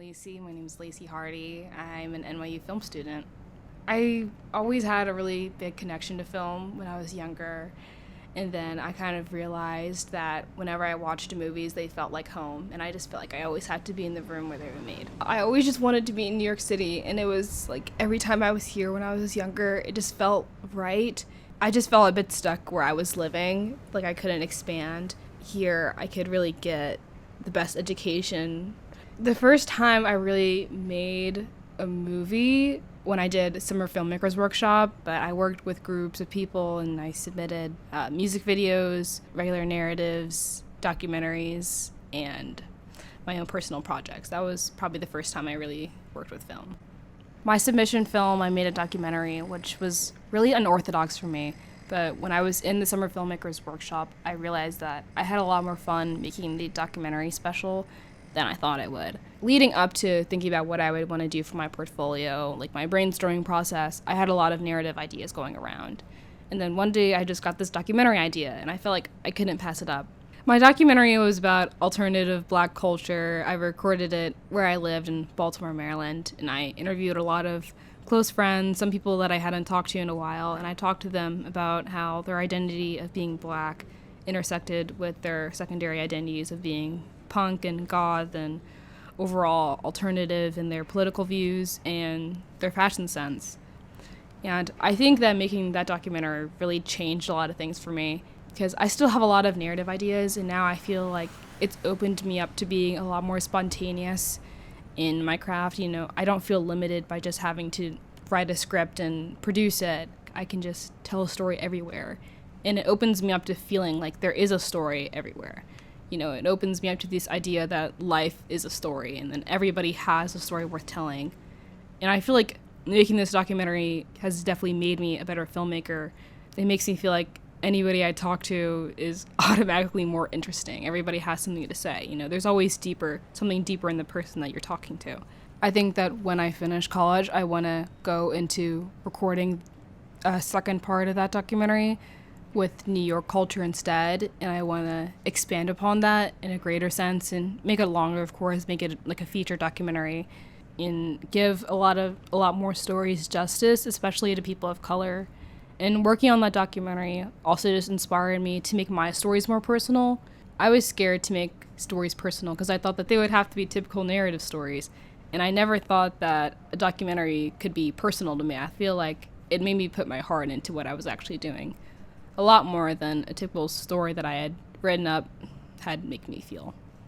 Lacey. My name is Lacey Hardy. I'm an NYU film student. I always had a really big connection to film when I was younger, and then I kind of realized that whenever I watched movies, they felt like home, and I just felt like I always had to be in the room where they were made. I always just wanted to be in New York City, and it was like every time I was here when I was younger, it just felt right. I just felt a bit stuck where I was living, like I couldn't expand. Here, I could really get the best education. The first time I really made a movie when I did Summer Filmmakers Workshop, but I worked with groups of people and I submitted music videos, regular narratives, documentaries, and my own personal projects. That was probably the first time I really worked with film. My submission film, I made a documentary, which was really unorthodox for me. But when I was in the Summer Filmmakers Workshop, I realized that I had a lot more fun making the documentary special than I thought I would. Leading up to thinking about what I would want to do for my portfolio, like my brainstorming process, I had a lot of narrative ideas going around. And then one day I just got this documentary idea, and I felt like I couldn't pass it up. My documentary was about alternative Black culture. I recorded it where I lived in Baltimore, Maryland, and I interviewed a lot of close friends, some people that I hadn't talked to in a while, and I talked to them about how their identity of being Black intersected with their secondary identities of being punk and goth and overall alternative in their political views and their fashion sense. And I think that making that documentary really changed a lot of things for me, because I still have a lot of narrative ideas, and now I feel like it's opened me up to being a lot more spontaneous in my craft. You know, I don't feel limited by just having to write a script and produce it. I can just tell a story everywhere. And it opens me up to feeling like there is a story everywhere. You know, it opens me up to this idea that life is a story, and then everybody has a story worth telling. And I feel like making this documentary has definitely made me a better filmmaker. It makes me feel like anybody I talk to is automatically more interesting. Everybody has something to say. You know, there's always something deeper in the person that you're talking to. I think that when I finish college, I want to go into recording a second part of that documentary with New York culture instead, and I want to expand upon that in a greater sense and make it longer, of course, make it like a feature documentary, and give a lot more stories justice, especially to people of color. And working on that documentary also just inspired me to make my stories more personal. I was scared to make stories personal because I thought that they would have to be typical narrative stories, and I never thought that a documentary could be personal to me. I feel like it made me put my heart into what I was actually doing, a lot more than a typical story that I had written up had make me feel.